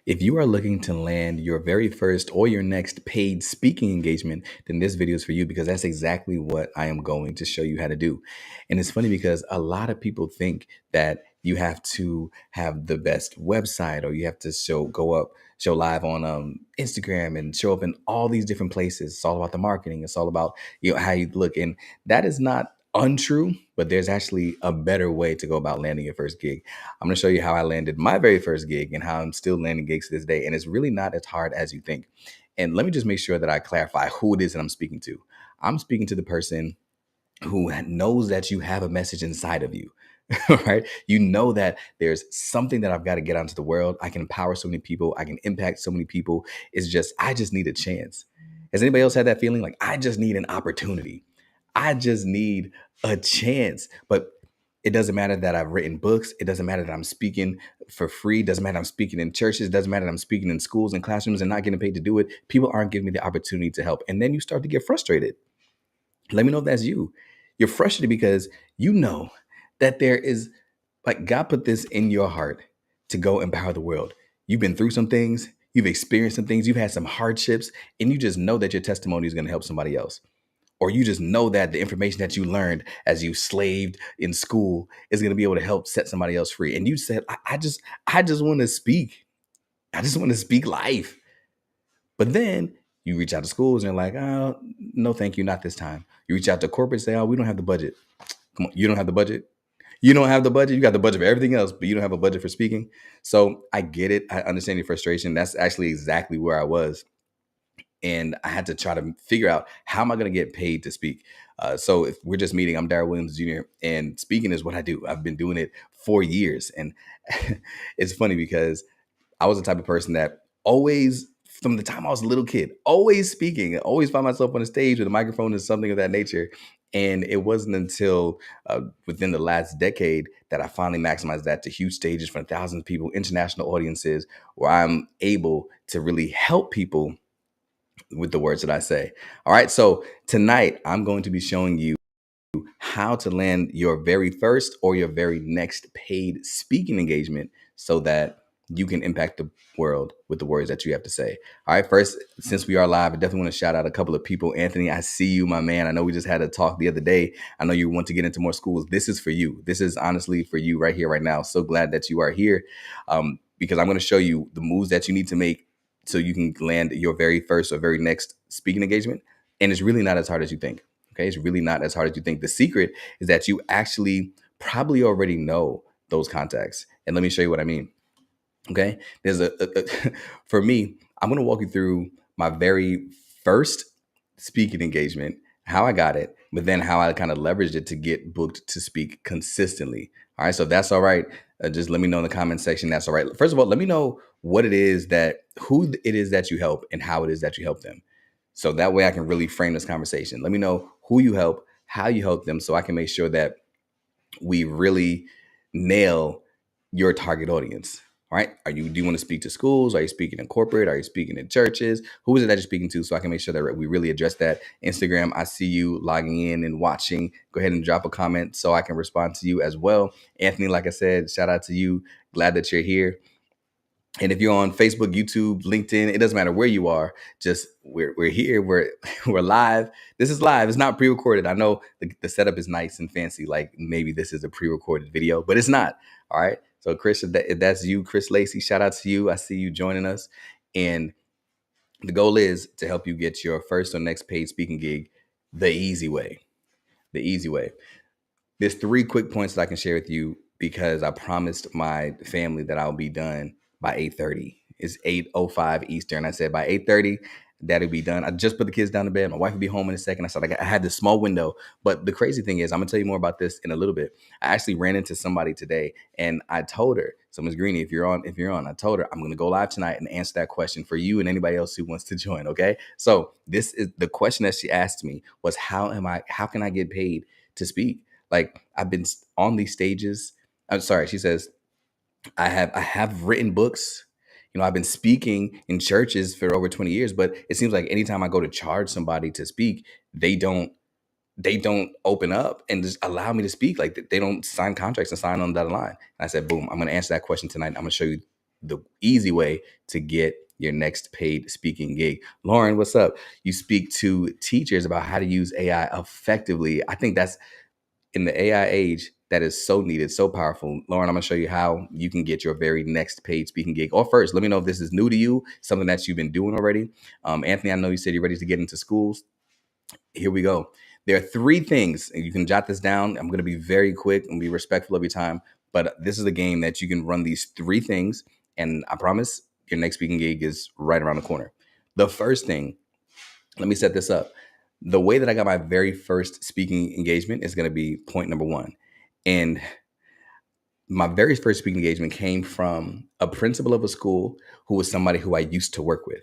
If you are looking to land your very first or your next paid speaking engagement, then this video is for you because that's exactly what I am going to show you how to do. And it's funny because a lot of people think that you have to have the best website or you have to show live on Instagram and show up in all these different places. It's all about the marketing. It's all about how you look, and that is not untrue. But there's actually a better way to go about landing your first gig. I'm going to show you how I landed my very first gig and how I'm still landing gigs to this day. And it's really not as hard as you think. And let me just make sure that I clarify who it is that I'm speaking to. I'm speaking to the person who knows that you have a message inside of you. Right? You know that there's something that I've got to get out into the world. I can empower so many people. I can impact so many people. I just need a chance. Has anybody else had that feeling? Like, I just need an opportunity. I just need a chance. But it doesn't matter that I've written books. It doesn't matter that I'm speaking for free. It doesn't matter I'm speaking in churches. It doesn't matter that I'm speaking in schools and classrooms and not getting paid to do it. People aren't giving me the opportunity to help. And then you start to get frustrated. Let me know if that's you. You're frustrated because you know that there is, like, God put this in your heart to go empower the world. You've been through some things, you've experienced some things, you've had some hardships, and you just know that your testimony is going to help somebody else. Or you just know that the information that you learned as you slaved in school is going to be able to help set somebody else free. And you said, I just want to speak. I just want to speak life. But then you reach out to schools and they're like, oh, no, thank you, not this time. You reach out to corporate and say, oh, we don't have the budget. Come on, you don't have the budget. You don't have the budget. You got the budget for everything else, but you don't have a budget for speaking. So I get it. I understand your frustration. That's actually exactly where I was. And I had to try to figure out, how am I going to get paid to speak? So if we're just meeting, I'm Darrell Williams Jr. and speaking is what I do. I've been doing it for years. And it's funny because I was the type of person that always, from the time I was a little kid, always speaking, always found myself on a stage with a microphone and something of that nature. And it wasn't until within the last decade that I finally maximized that to huge stages for thousands of people, international audiences, where I'm able to really help people with the words that I say. All right. So tonight I'm going to be showing you how to land your very first or your very next paid speaking engagement so that you can impact the world with the words that you have to say. All right. First, since we are live, I definitely want to shout out a couple of people. Anthony, I see you, my man. I know we just had a talk the other day. I know you want to get into more schools. This is for you. This is honestly for you right here, right now. So glad that you are here, because I'm going to show you the moves that you need to make so you can land your very first or very next speaking engagement. And it's really not as hard as you think. Okay, it's really not as hard as you think. The secret is that you actually probably already know those contacts. And let me show you what I mean. Okay, there's for me, I'm going to walk you through my very first speaking engagement, how I got it, but then how I kind of leveraged it to get booked to speak consistently. All right, so if that's all right, just let me know in the comment section. That's all right. First of all, let me know who it is that you help and how it is that you help them. So that way I can really frame this conversation. Let me know who you help, how you help them, so I can make sure that we really nail your target audience. All right. Do you want to speak to schools? Are you speaking in corporate? Are you speaking in churches? Who is it that you're speaking to? So I can make sure that we really address that. Instagram, I see you logging in and watching. Go ahead and drop a comment so I can respond to you as well. Anthony, like I said, shout out to you. Glad that you're here. And if you're on Facebook, YouTube, LinkedIn, it doesn't matter where you are. Just we're here. We're live. This is live. It's not pre-recorded. I know the setup is nice and fancy. Like maybe this is a pre-recorded video, but it's not. All right. So Chris, if that's you, Chris Lacey, shout out to you. I see you joining us. And the goal is to help you get your first or next paid speaking gig the easy way. The easy way. There's 3 quick points that I can share with you because I promised my family that I'll be done by 8:30. It's 8:05 Eastern. I said by 8:30, that'll be done. I just put the kids down to bed. My wife will be home in a second. I said I had this small window. But the crazy thing is, I'm going to tell you more about this in a little bit. I actually ran into somebody today and I told her, so Ms. Greeny, if you're on, I told her I'm going to go live tonight and answer that question for you and anybody else who wants to join. Okay. So this is the question that she asked me was, how can I get paid to speak? Like I've been on these stages. I'm sorry. She says, I have written books. I've been speaking in churches for over 20 years, but it seems like anytime I go to charge somebody to speak, they don't open up and just allow me to speak. Like they don't sign contracts and sign on that line. And I said, boom, I'm going to answer that question tonight. I'm going to show you the easy way to get your next paid speaking gig. Lauren, what's up? You speak to teachers about how to use AI effectively. I think that's in the AI age, that is so needed, so powerful. Lauren, I'm gonna show you how you can get your very next paid speaking gig. Or first, let me know if this is new to you, something that you've been doing already. Anthony, I know you said you're ready to get into schools. Here we go. There are three things, and you can jot this down. I'm gonna be very quick and be respectful of your time, but this is a game that you can run these three things, and I promise your next speaking gig is right around the corner. The first thing, let me set this up. The way that I got my very first speaking engagement is going to be point number one. And my very first speaking engagement came from a principal of a school who was somebody who I used to work with.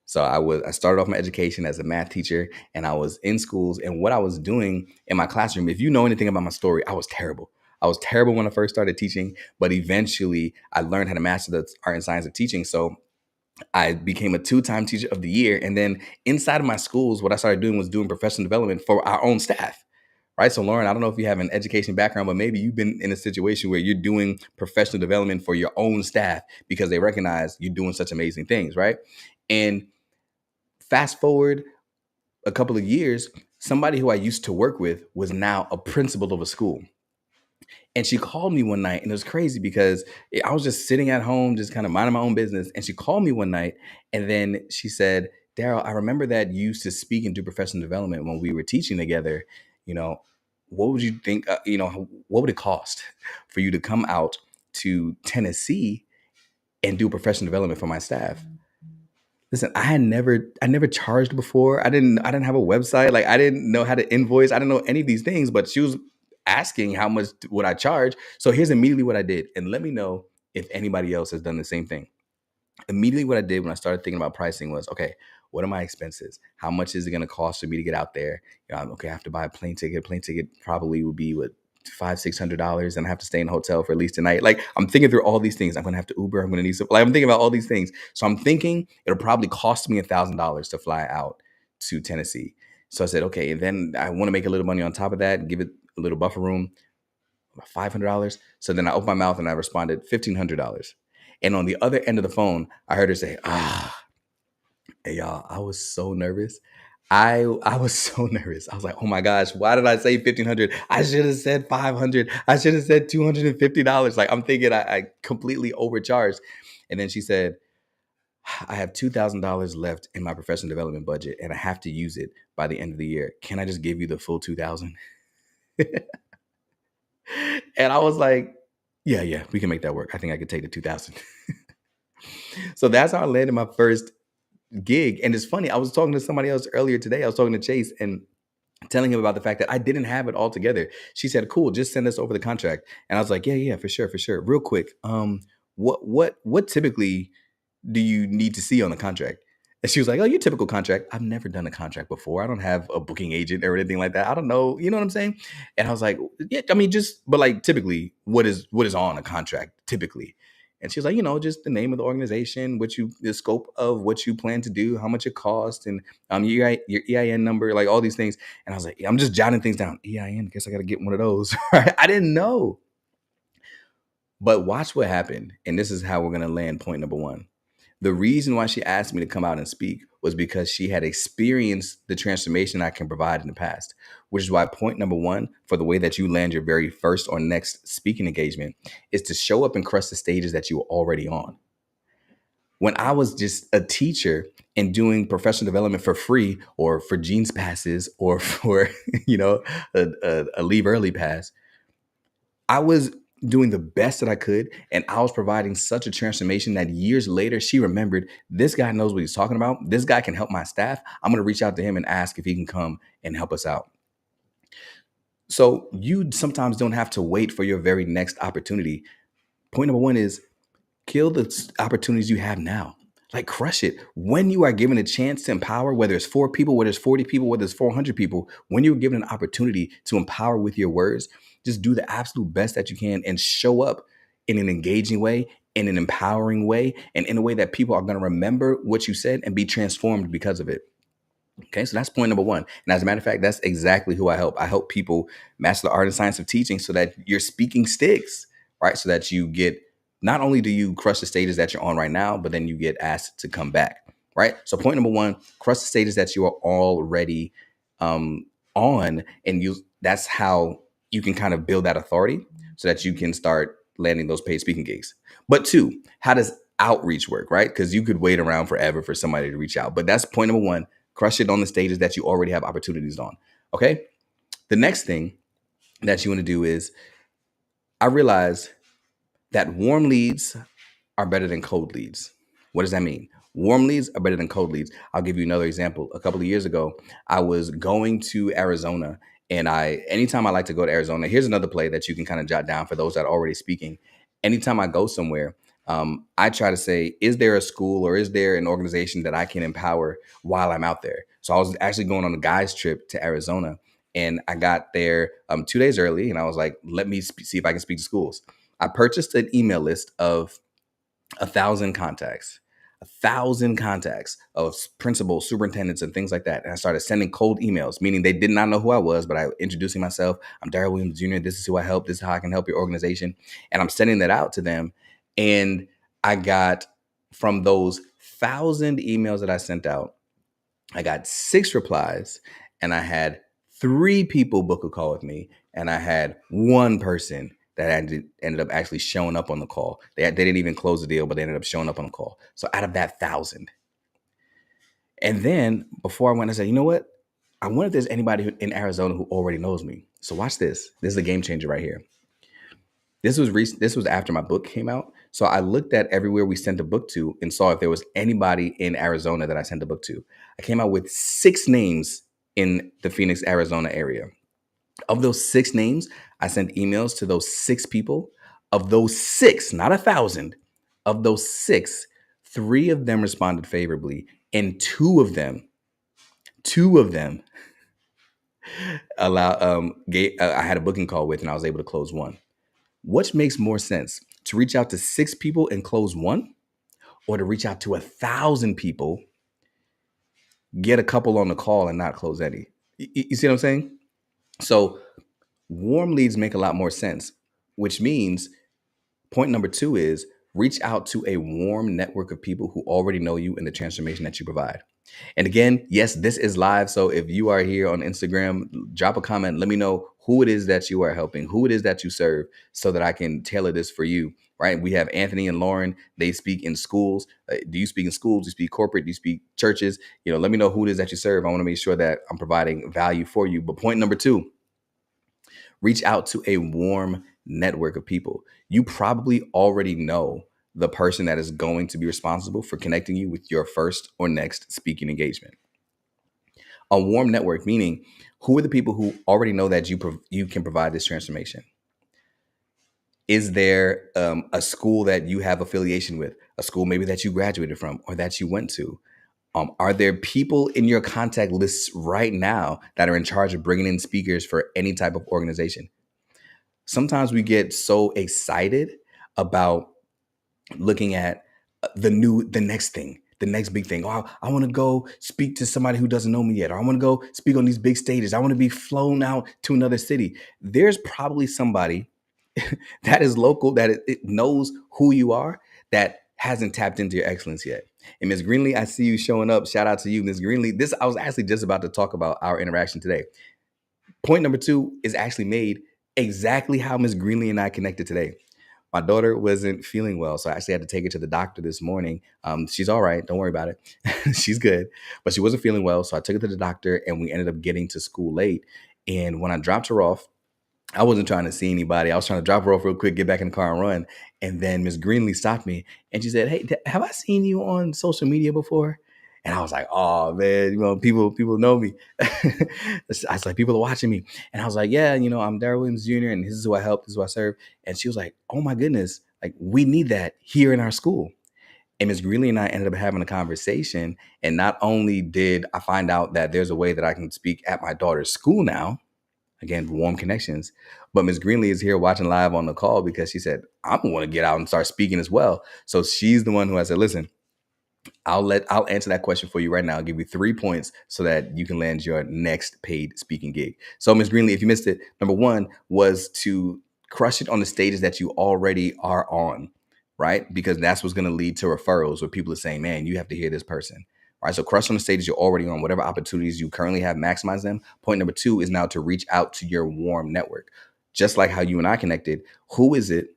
So I started off my education as a math teacher, and I was in schools, and what I was doing in my classroom, if you know anything about my story, I was terrible. I was terrible when I first started teaching, but eventually I learned how to master the art and science of teaching. So I became a two-time teacher of the year. And then inside of my schools, what I started doing was doing professional development for our own staff. Right. So, Lauren, I don't know if you have an education background, but maybe you've been in a situation where you're doing professional development for your own staff because they recognize you're doing such amazing things. Right. And fast forward a couple of years, somebody who I used to work with was now a principal of a school. And she called me one night, and it was crazy because I was just sitting at home, just kind of minding my own business. And she called me one night, and then she said, Daryl, I remember that you used to speak and do professional development when we were teaching together. You know, what would you think, what would it cost for you to come out to Tennessee and do professional development for my staff? Listen, I never charged before. I didn't have a website. Like I didn't know how to invoice. I didn't know any of these things, but she was asking how much would I charge. So here's immediately what I did. And let me know if anybody else has done the same thing. Immediately what I did when I started thinking about pricing was, okay, what are my expenses? How much is it going to cost for me to get out there? Okay, I have to buy a plane ticket. Plane ticket probably would be what, $500-600, and I have to stay in a hotel for at least a night. Like I'm thinking through all these things. I'm gonna have to Uber. I'm gonna need some. Like I'm thinking about all these things. So I'm thinking it'll probably cost me $1,000 to fly out to Tennessee. So I said, okay, and then I want to make a little money on top of that and give it a little buffer room, $500. So then I opened my mouth and I responded $1,500. And on the other end of the phone, I heard her say, hey y'all, I was so nervous. I was so nervous. I was like, oh my gosh, why did I say 1,500? I should have said 500. I should have said $250. Like I'm thinking I completely overcharged. And then she said, I have $2,000 left in my professional development budget and I have to use it by the end of the year. Can I just give you the full 2,000? And I was like, yeah, we can make that work. I think I could take the 2,000. So that's how I landed my first gig. And it's funny, I was talking to somebody else earlier today. I was talking to Chase and telling him about the fact that I didn't have it all together. She said, cool, just send us over the contract. And I was like, yeah, for sure. Real quick, what typically do you need to see on the contract? And she was like, oh, your typical contract. I've never done a contract before. I don't have a booking agent or anything like that. I don't know. You know what I'm saying? And I was like, yeah, I mean, but like typically what is on a contract typically? And she was like, just the name of the organization, the scope of what you plan to do, how much it costs, and your EIN number, like all these things. And I was like, I'm just jotting things down. EIN, guess I got to get one of those. I didn't know. But watch what happened. And this is how we're going to land point number one. The reason why she asked me to come out and speak was because she had experienced the transformation I can provide in the past, which is why point number one for the way that you land your very first or next speaking engagement is to show up and crush the stages that you were already on. When I was just a teacher and doing professional development for free or for jeans passes or for, a leave early pass, I was doing the best that I could. And I was providing such a transformation that years later, she remembered this guy knows what he's talking about. This guy can help my staff. I'm going to reach out to him and ask if he can come and help us out. So you sometimes don't have to wait for your very next opportunity. Point number one is kill the opportunities you have now. Like crush it. When you are given a chance to empower, whether it's 4 people, whether it's 40 people, whether it's 400 people, when you're given an opportunity to empower with your words, just do the absolute best that you can and show up in an engaging way, in an empowering way, and in a way that people are going to remember what you said and be transformed because of it. Okay, so that's point number one. And as a matter of fact, that's exactly who I help. I help people master the art and science of teaching so that your speaking sticks, right? So that you get not only do you crush the stages that you're on right now, but then you get asked to come back, right? So point number one, crush the stages that you are already um, on, and that's how you can kind of build that authority so that you can start landing those paid speaking gigs. But two, how does outreach work, right? Because you could wait around forever for somebody to reach out. But that's point number one, crush it on the stages that you already have opportunities on. Okay. The next thing that you want to do is, I realize that warm leads are better than cold leads. What does that mean? Warm leads are better than cold leads. I'll give you another example. A couple of years ago, I was going to Arizona, and anytime I like to go to Arizona, here's another play that you can kind of jot down for those that are already speaking. Anytime I go somewhere, I try to say, is there a school or is there an organization that I can empower while I'm out there? So I was actually going on a guy's trip to Arizona, and I got there 2 days early, and I was like, let me see if I can speak to schools. I purchased an email list of 1,000 contacts of principals, superintendents, and things like that. And I started sending cold emails, meaning they did not know who I was, but I introducing myself. I'm Darrell Williams Jr. This is who I help. This is how I can help your organization. And I'm sending that out to them. And I got, from those 1,000 emails that I sent out, I got 6 replies, and I had 3 people book a call with me, and I had 1 person that ended up actually showing up on the call. They didn't even close the deal, but they ended up showing up on the call. So out of that 1,000. And then before I went, I said, you know what? I wonder if there's anybody in Arizona who already knows me. So watch this. This is a game changer right here. This was recent. This was after my book came out. So I looked at everywhere we sent the book to and saw if there was anybody in Arizona that I sent the book to. I came out with 6 names in the Phoenix, Arizona area. Of those 6 names, I sent emails to those 6 people. Of those 6, not 1,000, of those 6, 3 of them responded favorably, and 2 of them I had a booking call with, and I was able to close 1. Which makes more sense, to reach out to 6 people and close 1, or to reach out to 1,000 people, get a couple on the call and not close any? You see what I'm saying? So warm leads make a lot more sense, which means point number 2 is reach out to a warm network of people who already know you and the transformation that you provide. And again, yes, this is live. So if you are here on Instagram, drop a comment. Let me know who it is that you are helping, who it is that you serve, so that I can tailor this for you. Right? We have Anthony and Lauren. They speak in schools. Do you speak in schools? Do you speak corporate? Do you speak churches? Let me know who it is that you serve. I want to make sure that I'm providing value for you. But point number 2, reach out to a warm network of people. You probably already know the person that is going to be responsible for connecting you with your first or next speaking engagement. A warm network, meaning who are the people who already know that you can provide this transformation? Is there a school that you have affiliation with, a school maybe that you graduated from or that you went to? Are there people in your contact lists right now that are in charge of bringing in speakers for any type of organization? Sometimes we get so excited about looking at the next thing, the next big thing. Oh, I want to go speak to somebody who doesn't know me yet, or I want to go speak on these big stages. I want to be flown out to another city. There's probably somebody that is local, that it knows who you are, that hasn't tapped into your excellence yet. And Ms. Greenlee, I see you showing up. Shout out to you, Ms. Greenlee. I was actually just about to talk about our interaction today. Point number 2 is actually made exactly how Ms. Greenlee and I connected today. My daughter wasn't feeling well, so I actually had to take her to the doctor this morning. She's all right. Don't worry about it. She's good. But she wasn't feeling well, so I took her to the doctor, and we ended up getting to school late. And when I dropped her off, I wasn't trying to see anybody. I was trying to drop her off real quick, get back in the car and run. And then Ms. Greenlee stopped me, and she said, "Hey, have I seen you on social media before?" And I was like, "Oh man, people know me." I was like, "People are watching me." And I was like, "Yeah, I'm Darrell Williams Jr. and this is who I help, this is who I serve." And she was like, "Oh my goodness, like we need that here in our school." And Ms. Greeley and I ended up having a conversation. And not only did I find out that there's a way that I can speak at my daughter's school now, again, warm connections, but Ms. Greenlee is here watching live on the call because she said, "I'm going to get out and start speaking as well." So she's the one who I said, "Listen, I'll answer that question for you right now. I'll give you 3 points so that you can land your next paid speaking gig." So Ms. Greenlee, if you missed it, number 1 was to crush it on the stages that you already are on, right? Because that's what's going to lead to referrals where people are saying, man, you have to hear this person. Right. So crush on the stages you're already on, whatever opportunities you currently have, maximize them. Point number two is now to reach out to your warm network. Just like how you and I connected, who is it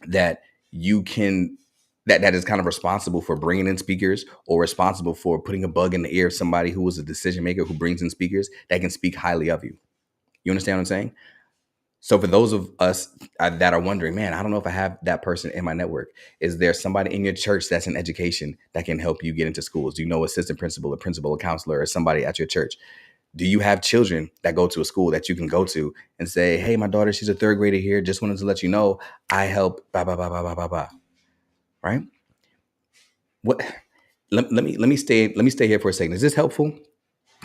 that you can that is kind of responsible for bringing in speakers or responsible for putting a bug in the ear of somebody who is a decision maker who brings in speakers that can speak highly of you? You understand what I'm saying? So for those of us that are wondering, man, I don't know if I have that person in my network. Is there somebody in your church that's in education that can help you get into schools? Do you know assistant principal, a principal, a counselor, or somebody at your church? Do you have children that go to a school that you can go to and say, hey, my daughter, she's a third grader here. Just wanted to let you know I help, blah, blah, blah, blah, blah, blah, blah. Right? What? Let me stay here for a second. Is this helpful?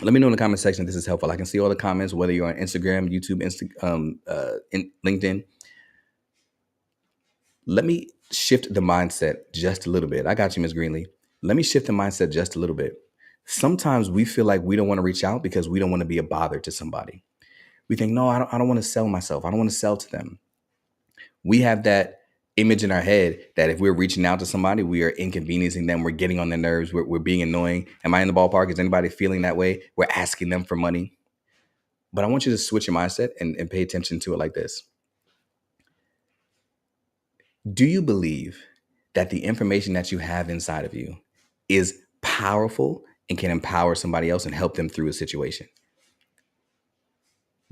Let me know in the comment section if this is helpful. I can see all the comments, whether you're on Instagram, YouTube, LinkedIn. Let me shift the mindset just a little bit. I got you, Ms. Greenlee. Let me shift the mindset just a little bit. Sometimes we feel like we don't want to reach out because we don't want to be a bother to somebody. We think, no, I don't want to sell myself. I don't want to sell to them. We have that image in our head that if we're reaching out to somebody, we are inconveniencing them. We're getting on their nerves. We're being annoying. Am I in the ballpark? Is anybody feeling that way? We're asking them for money. But I want you to switch your mindset and pay attention to it like this. Do you believe that the information that you have inside of you is powerful and can empower somebody else and help them through a situation?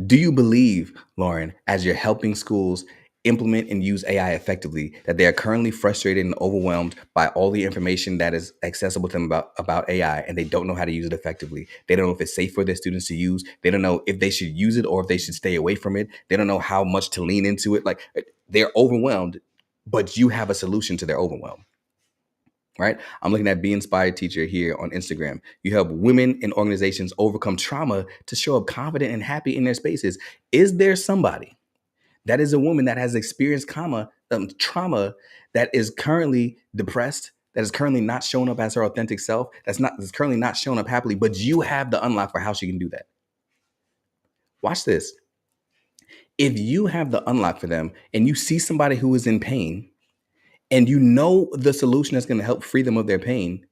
Do you believe, Lauren, as you're helping schools implement and use AI effectively, that they are currently frustrated and overwhelmed by all the information that is accessible to them about AI, and they don't know how to use it effectively? They don't know if it's safe for their students to use. They don't know if they should use it or if they should stay away from it. They don't know how much to lean into it. Like, they're overwhelmed, but you have a solution to their overwhelm. Right? I'm looking at Be Inspired Teacher here on Instagram. You help women in organizations overcome trauma to show up confident and happy in their spaces. Is there somebody that is a woman that has experienced trauma, that is currently depressed, that is currently not showing up as her authentic self, that's currently not showing up happily, but you have the unlock for how she can do that? Watch this. If you have the unlock for them and you see somebody who is in pain and you know the solution that's going to help free them of their pain,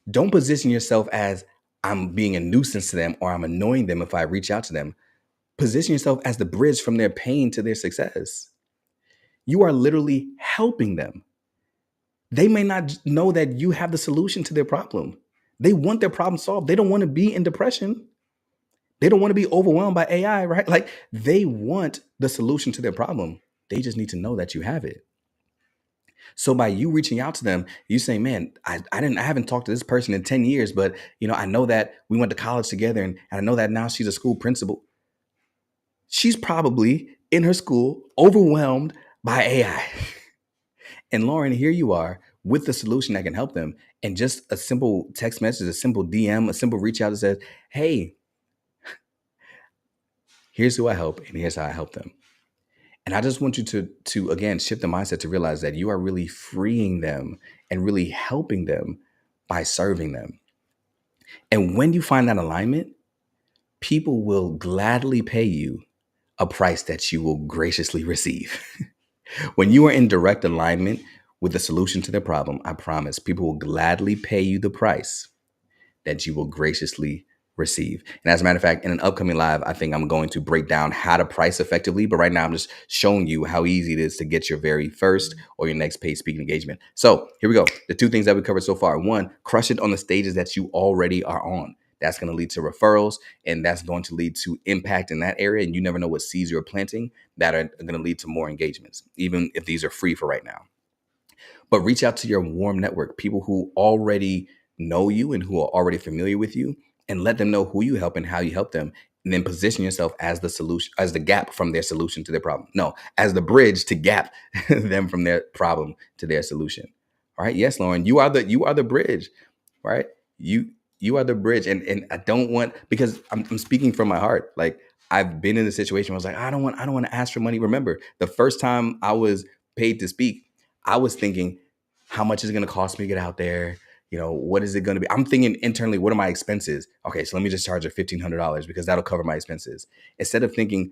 don't position yourself as I'm being a nuisance to them or I'm annoying them if I reach out to them. Position yourself as the bridge from their pain to their success. You are literally helping them. They may not know that you have the solution to their problem. They want their problem solved. They don't want to be in depression. They don't want to be overwhelmed by AI, right? Like, they want the solution to their problem. They just need to know that you have it. So by you reaching out to them, you saying, man, I haven't talked to this person in 10 years, but I know that we went to college together and I know that now she's a school principal. She's probably in her school overwhelmed by AI. And Lauren, here you are with the solution that can help them. And just a simple text message, a simple DM, a simple reach out that says, hey, here's who I help and here's how I help them. And I just want you to again shift the mindset to realize that you are really freeing them and really helping them by serving them. And when you find that alignment, people will gladly pay you a price that you will graciously receive. When you are in direct alignment with the solution to their problem, I promise people will gladly pay you the price that you will graciously receive. And as a matter of fact, in an upcoming live, I think I'm going to break down how to price effectively. But right now, I'm just showing you how easy it is to get your very first or your next paid speaking engagement. So here we go. The two things that we covered so far. One, crush it on the stages that you already are on. That's going to lead to referrals, and that's going to lead to impact in that area. And you never know what seeds you're planting that are going to lead to more engagements, even if these are free for right now. But reach out to your warm network, people who already know you and who are already familiar with you, and let them know who you help and how you help them. And then position yourself as the solution, as the gap from their solution to their problem. No, as the bridge to gap them from their problem to their solution. All right. Yes, Lauren, you are the bridge, right? You are the bridge. And I don't want, because I'm speaking from my heart. Like, I've been in a situation where I was like, I don't want to ask for money. Remember, the first time I was paid to speak, I was thinking, how much is it going to cost me to get out there? What is it going to be? I'm thinking internally, what are my expenses? Okay, so let me just charge her $1,500 because that'll cover my expenses. Instead of thinking,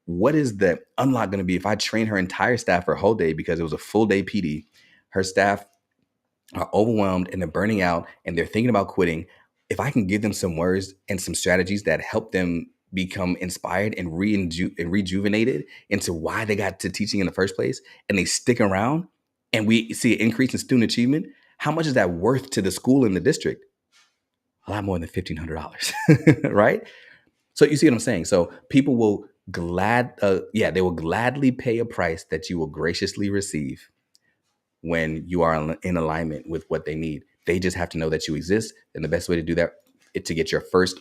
what is the unlock going to be if I train her entire staff for a whole day because it was a full day PD? Her staff are overwhelmed and they're burning out and they're thinking about quitting. If I can give them some words and some strategies that help them become inspired and rejuvenated into why they got to teaching in the first place, and they stick around, and we see an increase in student achievement, how much is that worth to the school and the district? A lot more than $1,500, right? So you see what I'm saying? So people will they will gladly pay a price that you will graciously receive when you are in alignment with what they need. They just have to know that you exist. And the best way to do that is to get your first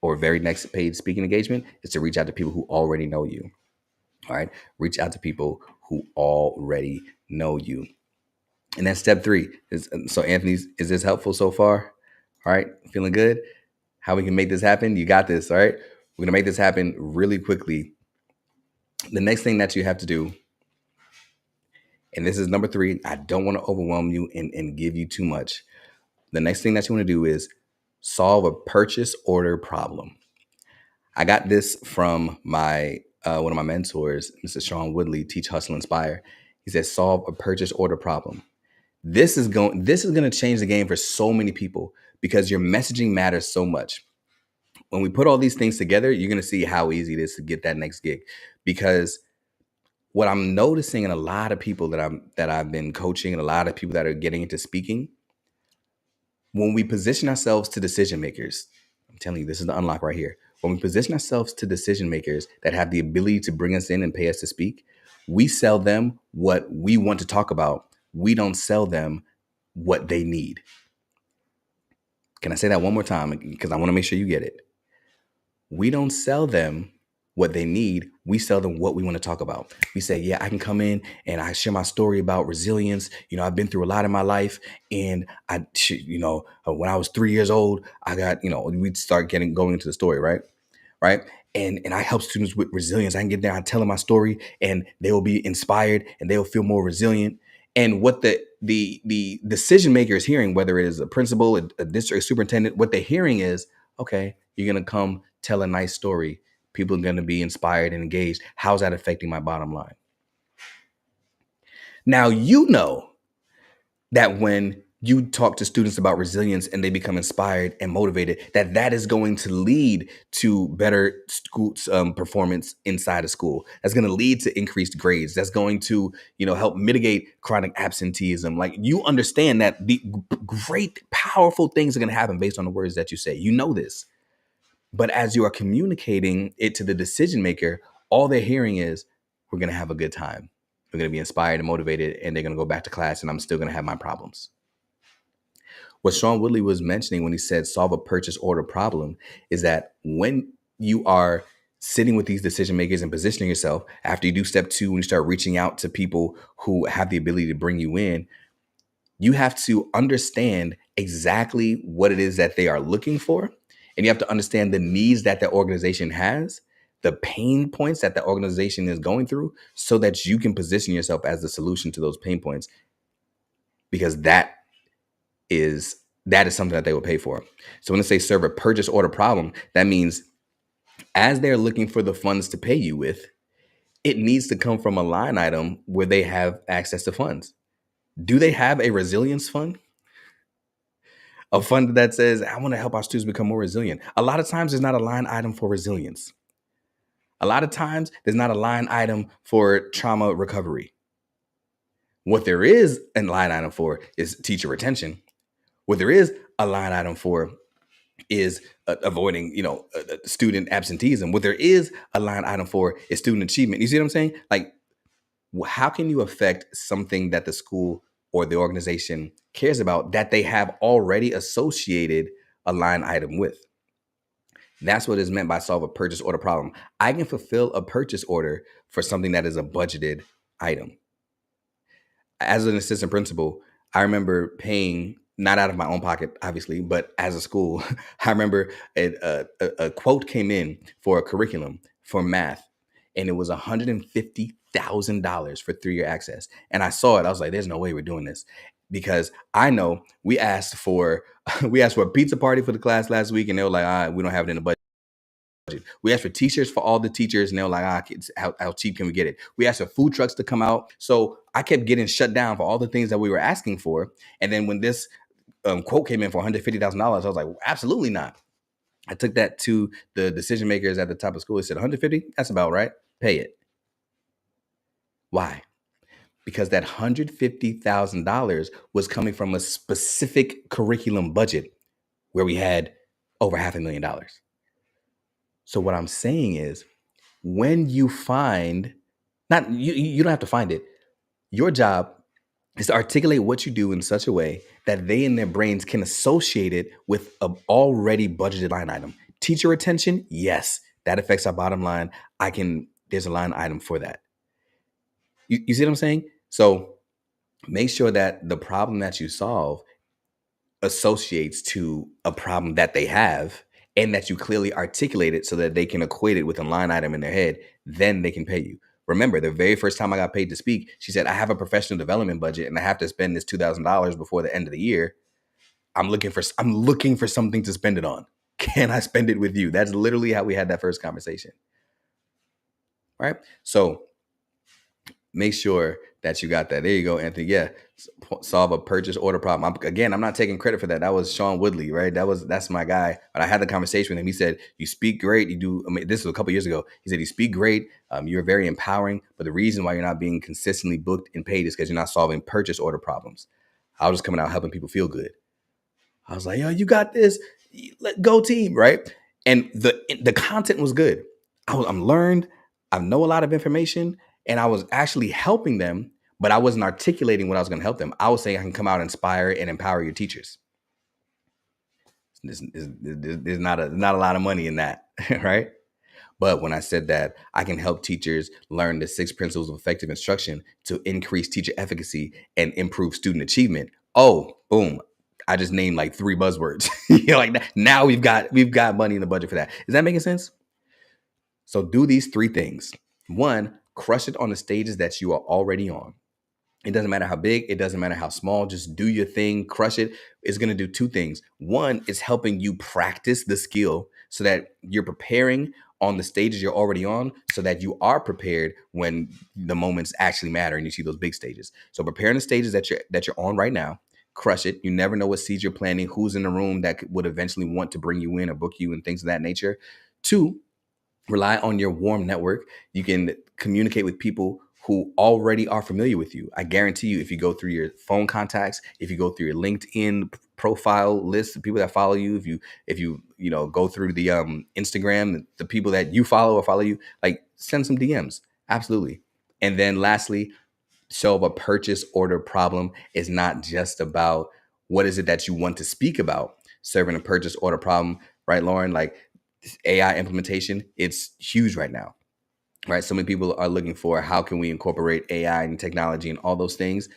or very next paid speaking engagement is to reach out to people who already know you. All right. Reach out to people who already know you. And then step 3 is, so Anthony, is this helpful so far? All right. Feeling good? How we can make this happen? You got this. All right. We're going to make this happen really quickly. The next thing that you have to do, and this is number 3, I don't want to overwhelm you and give you too much. The next thing that you want to do is solve a purchase order problem. I got this from my one of my mentors, Mr. Sean Woodley, Teach, Hustle, Inspire. He said, solve a purchase order problem. This is going to change the game for so many people because your messaging matters so much. When we put all these things together, you're going to see how easy it is to get that next gig. Because what I'm noticing in a lot of people that I've been coaching and a lot of people that are getting into speaking, when we position ourselves to decision makers, I'm telling you, this is the unlock right here. When we position ourselves to decision makers that have the ability to bring us in and pay us to speak, we sell them what we want to talk about. We don't sell them what they need. Can I say that one more time? Because I want to make sure you get it. We don't sell them what they need. We sell them what we want to talk about. We say, yeah, I can come in and I share my story about resilience. I've been through a lot in my life, and when I was 3 years old, I got, we'd start going into the story, right? And I help students with resilience. I can get there, I tell them my story, and they will be inspired and they will feel more resilient. And what the decision maker is hearing, whether it is a principal, a district superintendent, what they're hearing is, okay, you're going to come tell a nice story. People are going to be inspired and engaged. How's that affecting my bottom line? Now, that when you talk to students about resilience and they become inspired and motivated, that is going to lead to better school performance inside of school. That's going to lead to increased grades. That's going to, help mitigate chronic absenteeism. Like, you understand that the great, powerful things are going to happen based on the words that you say. You know this. But as you are communicating it to the decision maker, all they're hearing is, we're going to have a good time. We're going to be inspired and motivated, and they're going to go back to class, and I'm still going to have my problems. What Sean Woodley was mentioning when he said solve a purchase order problem is that when you are sitting with these decision makers and positioning yourself, after you do step 2, when you start reaching out to people who have the ability to bring you in, you have to understand exactly what it is that they are looking for. And you have to understand the needs that the organization has, the pain points that the organization is going through, so that you can position yourself as the solution to those pain points, because that is something that they will pay for. So when they say serve a purchase order problem, that means as they're looking for the funds to pay you with, it needs to come from a line item where they have access to funds. Do they have a resilience fund? A fund that says, I want to help our students become more resilient. A lot of times there's not a line item for resilience. A lot of times there's not a line item for trauma recovery. What there is a line item for is teacher retention. What there is a line item for is avoiding, student absenteeism. What there is a line item for is student achievement. You see what I'm saying? Like, how can you affect something that the school or the organization cares about that they have already associated a line item with? That's what is meant by solve a purchase order problem. I can fulfill a purchase order for something that is a budgeted item. As an assistant principal, I remember paying, not out of my own pocket, obviously, but as a school, I remember a quote came in for a curriculum for math, and it was $150,000 for 3-year access. And I saw it. I was like, there's no way we're doing this, because I know we asked for a pizza party for the class last week, and they were like, all right, we don't have it in the budget. We asked for t-shirts for all the teachers, and they were like, kids, how cheap can we get it? We asked for food trucks to come out. So I kept getting shut down for all the things that we were asking for. And then when this quote came in for $150,000, I was like, absolutely not. I took that to the decision makers at the top of school. They said, 150, that's about right. Pay it. Why? Because that $150,000 was coming from a specific curriculum budget where we had over $500,000. So what I'm saying is, when you find, not you don't have to find it. Your job is to articulate what you do in such a way that they in their brains can associate it with an already budgeted line item. Teacher retention, yes, that affects our bottom line. There's a line item for that. You see what I'm saying? So make sure that the problem that you solve associates to a problem that they have, and that you clearly articulate it so that they can equate it with a line item in their head. Then they can pay you. Remember, the very first time I got paid to speak, she said, I have a professional development budget and I have to spend this $2,000 before the end of the year. I'm looking for something to spend it on. Can I spend it with you? That's literally how we had that first conversation. Right? So make sure that you got that. There you go, Anthony. Yeah. Solve a purchase order problem. I'm not taking credit for that. That was Sean Woodley, right? That's my guy. But I had the conversation with him. He said, you speak great. You do. I mean, this was a couple years ago. He said, you speak great. You're very empowering. But the reason why you're not being consistently booked and paid is because you're not solving purchase order problems. I was just coming out helping people feel good. I was like, yo, you got this. Go team, right? And the content was good. I'm learned. I know a lot of information. And I was actually helping them, but I wasn't articulating what I was going to help them. I was saying I can come out, inspire, and empower your teachers. There's not a lot of money in that, right? But when I said that I can help teachers learn the 6 principles of effective instruction to increase teacher efficacy and improve student achievement, oh, boom. I just named like 3 buzzwords. Like that. Now we've got money in the budget for that. Is that making sense? So do these 3 things. 1, crush it on the stages that you are already on. It doesn't matter how big, it doesn't matter how small, just do your thing, crush it. It's going to do 2 things. 1, is helping you practice the skill so that you're preparing on the stages you're already on, so that you are prepared when the moments actually matter and you see those big stages. So preparing the stages that you're on right now, crush it. You never know what seeds you're planting, who's in the room that would eventually want to bring you in or book you and things of that nature. 2, rely on your warm network. You can communicate with people who already are familiar with you. I guarantee you, if you go through your phone contacts, if you go through your LinkedIn profile list, the people that follow you, if you go through the Instagram, the people that you follow or follow you, like send some DMs. Absolutely. And then lastly, solve a purchase order problem is not just about what is it that you want to speak about. Serving a purchase order problem, right, Lauren? Like AI implementation, it's huge right now, right? So many people are looking for how can we incorporate AI and technology and all those things.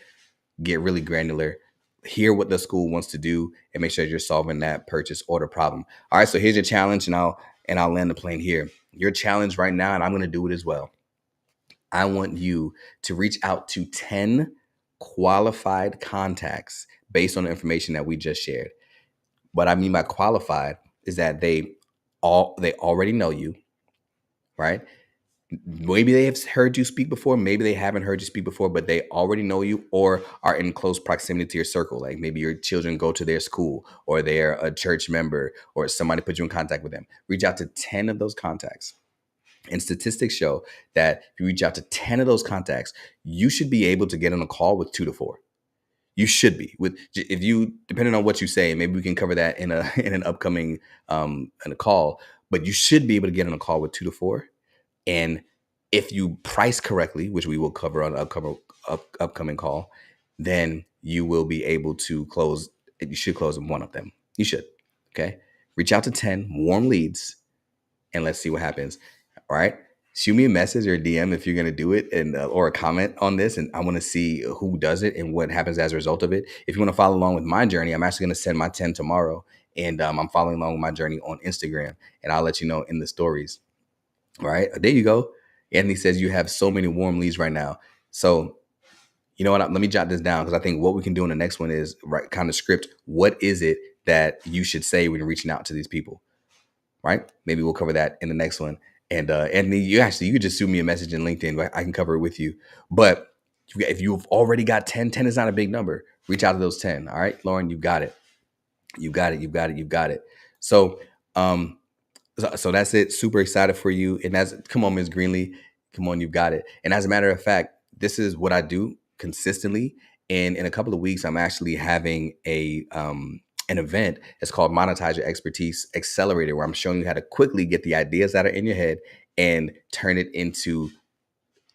Get really granular, hear what the school wants to do, and make sure you're solving that purchase order problem. All right, so here's your challenge, and I'll land the plane here. Your challenge right now, and I'm going to do it as well. I want you to reach out to 10 qualified contacts based on the information that we just shared. What I mean by qualified is that they already know you, right? Maybe they have heard you speak before, maybe they haven't heard you speak before, but they already know you or are in close proximity to your circle. Like maybe your children go to their school, or they're a church member, or somebody put you in contact with them. Reach out to 10 of those contacts. And statistics show that if you reach out to 10 of those contacts, you should be able to get on a call with 2 to 4. You should be, depending on what you say, maybe we can cover that in an upcoming in a call, but you should be able to get on a call with 2 to 4. And if you price correctly, which we will cover on an upcoming call, then you will be able to close. You should close one of them. You should. Okay. Reach out to 10 warm leads and let's see what happens. All right. Shoot me a message or a DM if you're going to do it, and or a comment on this. And I want to see who does it and what happens as a result of it. If you want to follow along with my journey, I'm actually going to send my 10 tomorrow. And I'm following along with my journey on Instagram. And I'll let you know in the stories. All right. There you go. Anthony says you have so many warm leads right now. So you know what? Let me jot this down, because I think what we can do in the next one is kind of script. What is it that you should say when you're reaching out to these people? right? Maybe we'll cover that in the next one. And Anthony, you could just shoot me a message in LinkedIn. Right? I can cover it with you. But if you've already got 10, 10 is not a big number. Reach out to those 10. All right, Lauren, you got it. You got it. You got it. You got it. So, so that's it. Super excited for you. And that's, come on, Ms. Greenlee. Come on, you got it. And as a matter of fact, this is what I do consistently. And in a couple of weeks, I'm actually having an event. It's called Monetize Your Expertise Accelerator, where I'm showing you how to quickly get the ideas that are in your head and turn it into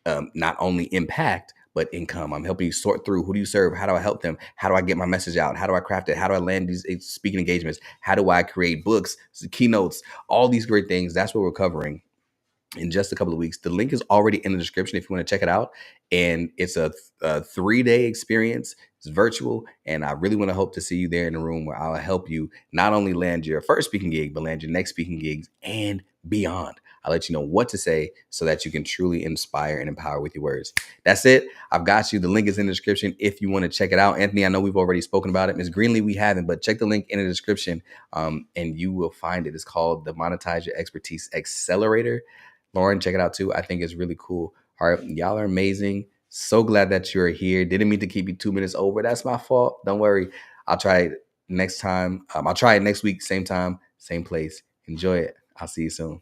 not only impact, but income. I'm helping you sort through, who do you serve? How do I help them? How do I get my message out? How do I craft it? How do I land these speaking engagements? How do I create books, keynotes, all these great things? That's what we're covering in just a couple of weeks. The link is already in the description if you want to check it out. And it's a 3-day experience. It's virtual. And I really want to hope to see you there in the room, where I'll help you not only land your first speaking gig, but land your next speaking gigs and beyond. I'll let you know what to say so that you can truly inspire and empower with your words. That's it. I've got you. The link is in the description if you want to check it out. Anthony, I know we've already spoken about it. Ms. Greenlee, we haven't, but check the link in the description and you will find it. It's called the Monetize Your Expertise Accelerator. Lauren, check it out too. I think it's really cool. All right, y'all are amazing. So glad that you're here. Didn't mean to keep you 2 minutes over. That's my fault. Don't worry. I'll try it next time. I'll try it next week, same time, same place. Enjoy it. I'll see you soon.